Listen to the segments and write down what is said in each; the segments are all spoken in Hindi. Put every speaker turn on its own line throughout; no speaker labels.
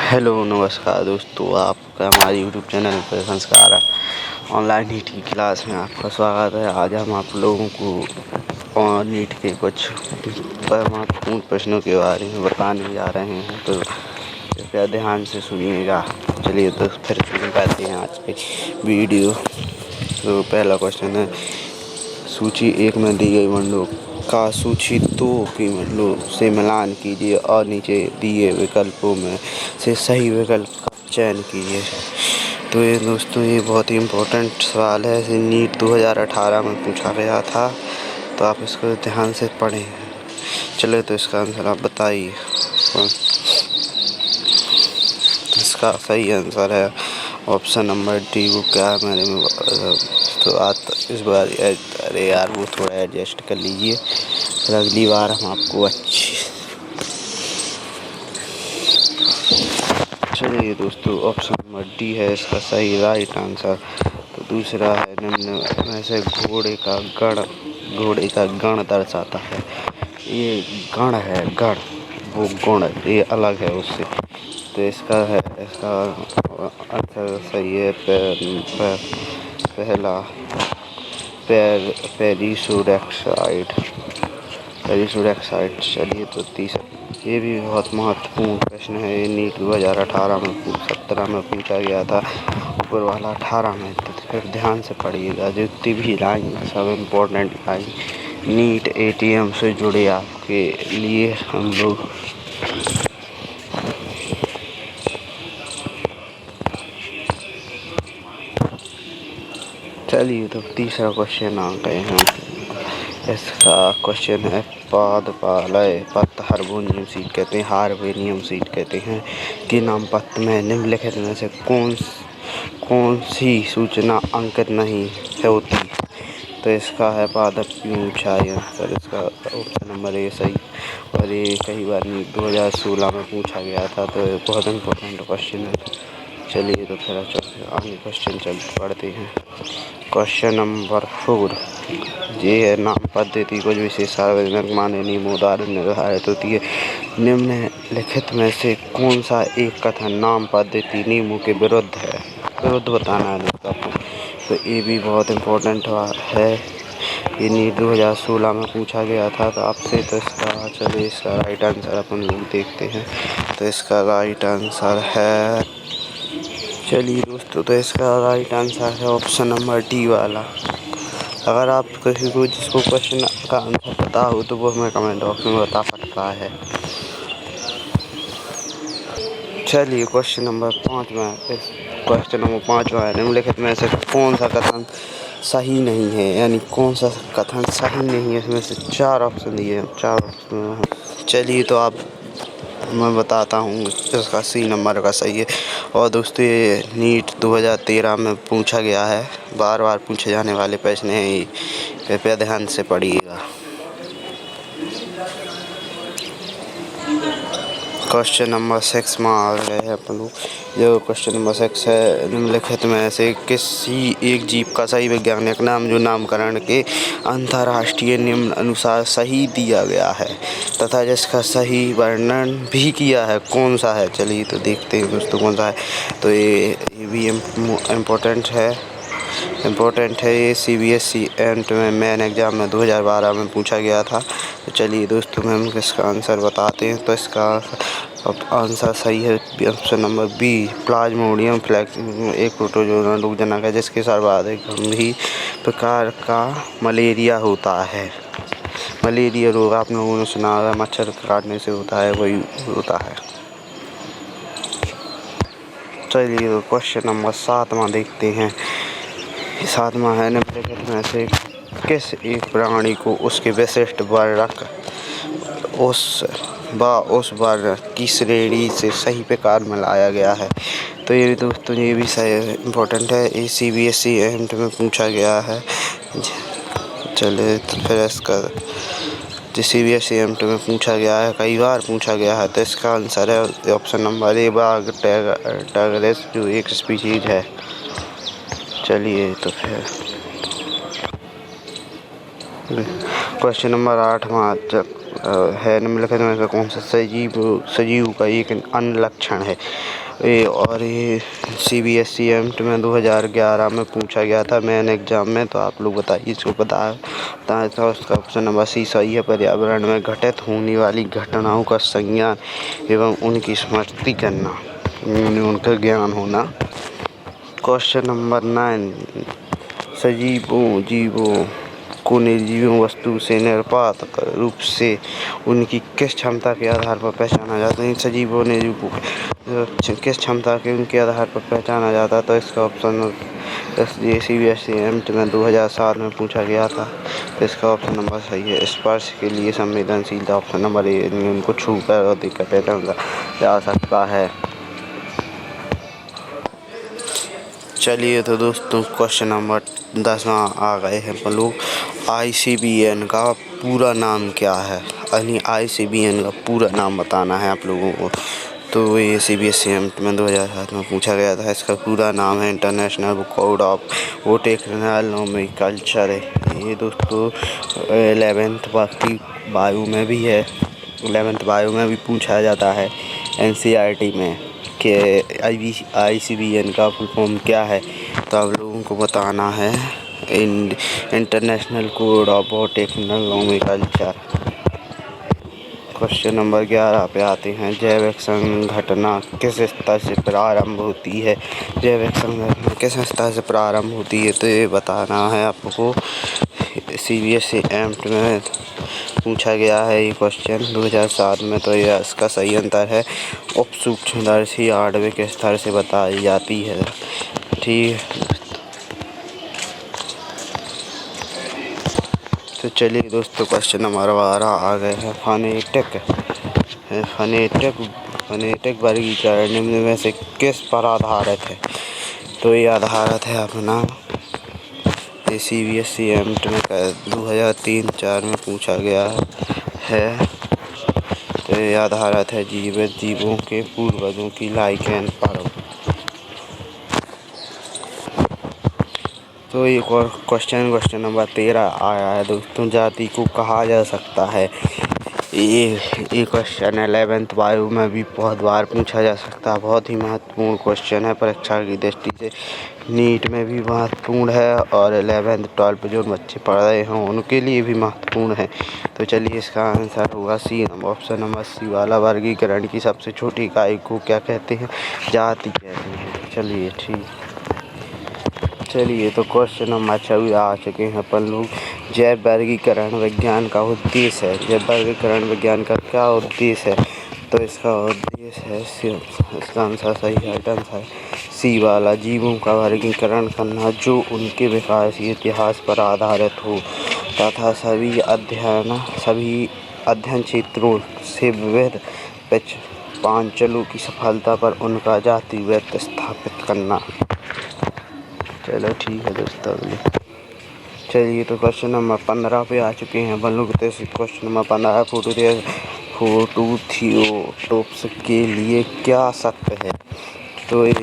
हेलो नमस्कार दोस्तों, आपका हमारे यूट्यूब चैनल पर संस्कार ऑनलाइन नीट की क्लास में आपका स्वागत है। आज हम आप लोगों को नीट के कुछ महत्वपूर्ण प्रश्नों के बारे में बताने जा रहे हैं, तो कृपया ध्यान से सुनिएगा। चलिए तो फिर शुरू करते हैं आज के वीडियो। तो पहला क्वेश्चन है, सूची 1 में दी गई मंडलों का सूची 2 की मंडलों से मिलान कीजिए और नीचे दिए विकल्पों में से सही विकल्प का चयन कीजिए। तो ये दोस्तों, ये बहुत ही इम्पोर्टेंट सवाल है। इसे नीट 2018 में पूछा गया था, तो आप इसको ध्यान से पढ़ें। चले तो इसका आंसर आप बताइए। इसका सही आंसर है ऑप्शन नंबर डी। वो क्या है मेरे में तो इस बार अरे यार, वो थोड़ा एडजस्ट कर लीजिए, फिर अगली बार हम आपको अच्छी। चलिए दोस्तों, ऑप्शन नंबर डी है इसका सही राइट आंसर। तो दूसरा है, निम्न में से घोड़े का गण दर्शाता है। ये गण है, गण वो गुण, ये अलग है उससे। तो इसका आंसर सही है पहला पेरिसोडाक्साइड। चलिए तो तीसरा, ये भी बहुत महत्वपूर्ण प्रश्न है। ये नीट 2018 में 17 में पूछा गया था, ऊपर वाला 18 में। तो फिर ध्यान से पढ़िएगा, जितनी भी लाइन सब इम्पोर्टेंट लाइन नीट एटीएम से जुड़े आपके लिए हम लोग। चलिए तो तीसरा क्वेश्चन आ गए हैं। इसका क्वेश्चन है, पादपालय पत्त हार्मोनियम सीड कहते हैं, हार्मोनियम सीड कहते हैं कि नामपत्र में निम्नलिखित में से कौन सी सूचना अंकित नहीं होती। तो इसका है पादप की ऊंचाई आंसर। इसका ऑप्शन नंबर ए सही। और ये कई बार 2016 में पूछा गया था, तो बहुत इम्पोर्टेंट क्वेश्चन है। चलिए तो फिर आगे क्वेश्चन पढ़ते हैं। क्वेश्चन नंबर 4 ये है, नाम पद्धति कुछ विशेष सार्वजनिक मान्य नियमों द्वारा निर्धारित होती है। निम्नलिखित में से कौन सा एक कथन नाम पद्धति नियमों के विरुद्ध बताना है आपको। तो ये भी बहुत इम्पोर्टेंट है। ये नीट 2016 में पूछा गया था तो आपसे। तो इसका राइट आंसर अपन लोग देखते हैं। तो इसका राइट आंसर है, चलिए दोस्तों, तो इसका राइट आंसर है ऑप्शन नंबर डी वाला। अगर आप किसी को जिसको क्वेश्चन का आंसर पता हो तो वो हमें कमेंट बॉक्स में बता सकता है। चलिए क्वेश्चन नंबर 5 में है, निम्नलिखित में से कौन सा कथन सही नहीं है, यानी कौन सा कथन सही नहीं है। इसमें से 4 ऑप्शन दिए हैं, 4 ऑप्शन। चलिए तो मैं बताता हूँ, इसका सी नंबर का सही है। और दोस्तों, ये नीट 2013 में पूछा गया है, बार बार पूछे जाने वाले प्रश्न हैं ये, कृपया ध्यान से पढ़िएगा। क्वेश्चन नंबर 6 में आ गए हैं अपन लोग। जो क्वेश्चन नंबर 6 है, निम्नलिखित में से किसी एक जीव का सही वैज्ञानिक नाम जो नामकरण के अंतर्राष्ट्रीय नियम अनुसार सही दिया गया है तथा जिसका सही वर्णन भी किया है, कौन सा है। चलिए तो देखते हैं दोस्तों कौन सा है। तो ये भी इम्पोर्टेंट है। ये CBSE एंड में मेन एग्ज़ाम में 2012 में पूछा गया था। तो चलिए दोस्तों, हम इसका आंसर बताते हैं। तो इसका आंसर सही है ऑप्शन नंबर बी, प्लाज्मोडियम फ्लेक्स एक प्रोटोजोआ रोगजनक है जिसके सर्वाधिक गंभीर प्रकार का मलेरिया होता है। मलेरिया रोग आप लोगों ने सुना है, मच्छर काटने से होता है, वही होता है। चलिए क्वेश्चन नंबर 7 देखते हैं। 7 है, निम्नलिखित में से किस एक प्राणी को उसके विशिष्ट वर्णक उस वर्ण की श्रेणी से सही प्रकार में लाया गया है। तो ये दोस्तों, ये भी सही इम्पोर्टेंट है। ये CBSE एंड में पूछा गया है। चले तो फिर इसका CBSE एंड में पूछा गया है, कई बार पूछा गया है। तो इसका आंसर है ऑप्शन नंबर ए, बाघ टाइग्रेस, जो एक स्पीशीज है। चलिए तो फिर क्वेश्चन नंबर 8 में है निम्नलिखित में से कौन सा सजीव का एक अन्य लक्षण है। और ये CBSE एम्ट में 2011 में पूछा गया था मेन एग्जाम में, तो आप लोग बताइए इसको बताया था। उसका ऑप्शन नंबर सी सही है। पर्यावरण में घटित होने वाली घटनाओं का संज्ञान एवं उनकी स्मृति करना, उनका ज्ञान होना। क्वेश्चन नंबर 9, सजीवों जीवों को निर्जीव वस्तु से निरपेक्ष रूप से उनकी किस क्षमता के आधार पर पहचाना जाता है। सजीवों निर्जीव को किस क्षमता के उनके आधार पर पहचाना जाता है, तो इसका ऑप्शन CBSE एम्ट में 2007 में पूछा गया था। तो इसका ऑप्शन नंबर सही है। स्पर्श के लिए संवेदनशीलता, ऑप्शन नंबर ए, उनको छू कर और देख कर पहचाना जा सकता है। चलिए तो दोस्तों क्वेश्चन नंबर 10 आ गए हैं अपन लोग। ICBN का पूरा नाम क्या है। ICBN का पूरा नाम बताना है आप लोगों को। तो ये CBSE एम्ट में 2007 में पूछा गया था। इसका पूरा नाम है international book of botanical nomenclature है। ये दोस्तों 11th बायो में भी है, 11th बायो में भी पूछा जाता है NCERT में कि ICBN का फुल फॉर्म क्या है। तो आप लोगों को बताना है international code of botanical nomenclature. Question number 11 पे आते हैं। जैविक संघटना किस स्तर से प्रारंभ होती है। जैविक संघटना किस स्तर से प्रारंभ होती है, तो ये बताना है आपको। CBSE एम्ट में पूछा गया है ये क्वेश्चन 2007 में। तो यह इसका सही आंसर है उप सूक्ष्मदर्शी आणविक स्तर से बताई जाती है। ठीक, तो चलिए दोस्तों क्वेश्चन नंबर 12 आ गए हैं। फनेटिक वर्गीकरण निम्न में से किस पर आधारित है। तो ये आधारित है अपना CBSE एम्ट में 2003-04 में पूछा गया है। तो ये आधारित है जीवित जीवों के पूर्वजों की लाइकेन पर। तो एक और क्वेश्चन नंबर 13 आया है दोस्तों। जाति को कहा जा सकता है। ये क्वेश्चन 11th बायो में भी बहुत बार पूछा जा सकता है। बहुत ही महत्वपूर्ण क्वेश्चन है परीक्षा की दृष्टि से। नीट में भी महत्वपूर्ण है और 11th 12th जो बच्चे पढ़ रहे हैं उनके लिए भी महत्वपूर्ण है। तो चलिए इसका आंसर होगा सी, ऑप्शन नंबर सी वाला। वर्गीकरण की सबसे छोटी इकाई को क्या कहते हैं। जाति कहते हैं। चलिए ठीक, चलिए तो क्वेश्चन नंबर 14 आ चुके हैं अपन लोग। जैव वर्गीकरण विज्ञान का उद्देश्य है। जैव वर्गीकरण विज्ञान का क्या उद्देश्य है, तो इसका उद्देश्य है, इसका आंसर सही है सी वाला, जीवों का वर्गीकरण करना जो उनके विकासीय इतिहास पर आधारित हो तथा सभी अध्ययन क्षेत्रों से विविध पांचलों की सफलता पर उनका जातिवृत्त स्थापित करना। चलो ठीक है दोस्तों। चलिए तो क्वेश्चन नंबर 15 पे आ चुके हैं अपन लोग। तो क्वेश्चन नंबर 15, फोटोथियोटोप्स के लिए क्या सत्य है। तो ये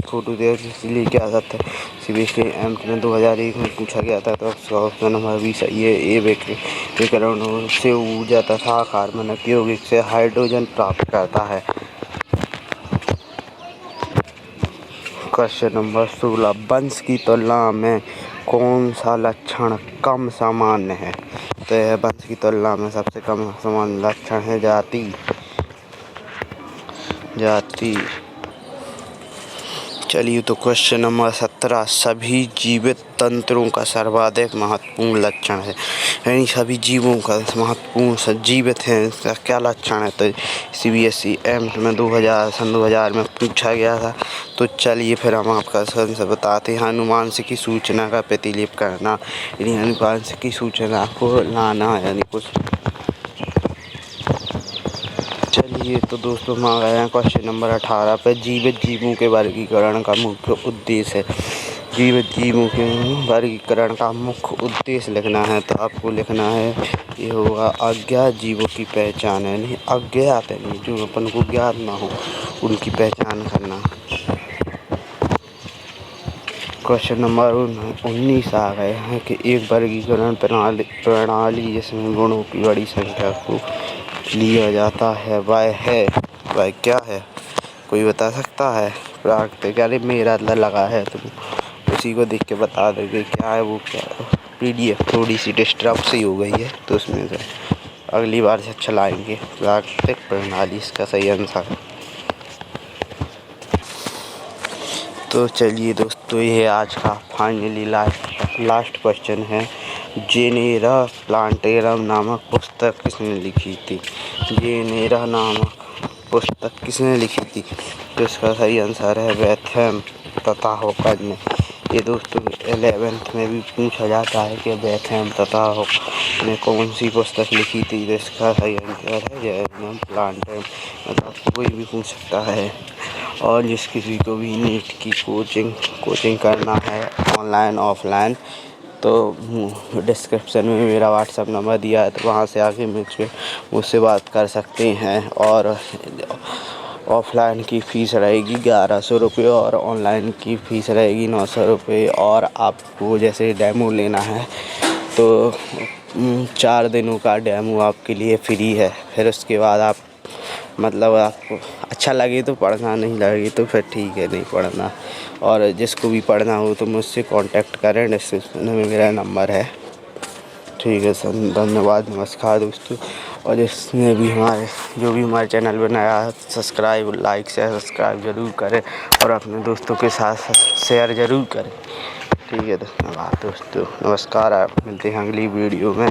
फोटोथियोटोप्स के लिए क्या सत्य है, CBSE एम्ट में 2001 में पूछा गया था। तो ऑप्शन नंबर बी सही है। ये विकिरणों से ऊर्जा तथा कार्बनिक यौगिक से हाइड्रोजन प्राप्त करता है। क्वेश्चन नंबर 16, वंश की तुलना में कौन सा लक्षण कम सामान्य है। तो यह वंश की तुलना में सबसे कम सामान्य लक्षण है जाति। चलिए तो क्वेश्चन नंबर 17, सभी जीवित तंत्रों का सर्वाधिक महत्वपूर्ण लक्षण है। यानी सभी जीवों का महत्वपूर्ण जीवित है इसका क्या लक्षण है। तो CBSE एम्ट में 2000 में पूछा गया था। तो चलिए फिर हम आपका आंसर बताते हैं। अनुवांशिक सूचना का प्रतिलिपि करना, यानी अनुवांशिक सूचना को लाना, यानी कुछ। चलिए तो दोस्तों हम आ गए हैं क्वेश्चन नंबर 18 पे। जीवित जीवों के वर्गीकरण का मुख्य उद्देश्य है। जीवित जीवों के वर्गीकरण का मुख्य उद्देश्य लिखना है। तो आपको लिखना है ये होगा अज्ञात जीवों की पहचान, यानी अज्ञात यानी जो अपन को ज्ञात ना हो उनकी पहचान करना। क्वेश्चन नंबर 19 आ गए हैं कि एक वर्गीकरण प्रणाली जिसमें गुणों की बड़ी संख्या को लिया जाता है वह क्या है? कोई बता सकता है? प्राकृतिक, अरे मेरा लगा है तुम उसी को देख के बता दोगे क्या है वो क्या है। PDF थोड़ी सी डिस्टर्ब सी हो गई है तो उसमें से अगली बार से चलाएंगे। प्राकृतिक प्रणाली इसका सही आंसर है। तो चलिए दोस्तों, ये आज का फाइनली लास्ट क्वेश्चन है। जेनेरा प्लांटेरम नामक पुस्तक किसने लिखी थी? जेनेरा नामक पुस्तक किसने लिखी थी? तो इसका सही आंसर है बेथम तथा हॉकर ने। ये दोस्तों 11th में भी पूछा जाता है कि बेथम तथा हॉकर ने कौन सी पुस्तक लिखी थी। तो इसका सही आंसर है जेनेरा प्लांटेरम। मतलब कोई भी पूछ सकता है। और जिस किसी को भी नीट की कोचिंग करना है ऑनलाइन ऑफलाइन, तो डिस्क्रिप्शन में मेरा व्हाट्सएप नंबर दिया है, तो वहाँ से आके मुझसे बात कर सकते हैं। और ऑफलाइन की फ़ीस रहेगी 1100 रुपये और ऑनलाइन की फ़ीस रहेगी 900 रुपये। और आपको जैसे डेमो लेना है तो 4 दिनों का डेमो आपके लिए फ्री है। फिर उसके बाद आप मतलब आपको अच्छा लगे तो पढ़ना, नहीं लगे तो फिर ठीक है नहीं पढ़ना। और जिसको भी पढ़ना हो तो मुझसे कांटेक्ट करें, डिस्क्रिप्शन में मेरा नंबर है। ठीक है सर, धन्यवाद, नमस्कार दोस्तों। और जिसने भी जो भी हमारे चैनल बनाया है सब्सक्राइब, लाइक से सब्सक्राइब ज़रूर करें और अपने दोस्तों के साथ शेयर ज़रूर करें। ठीक है, धन्यवाद दोस्तों, नमस्कार। आप मिलते हैं अगली वीडियो में।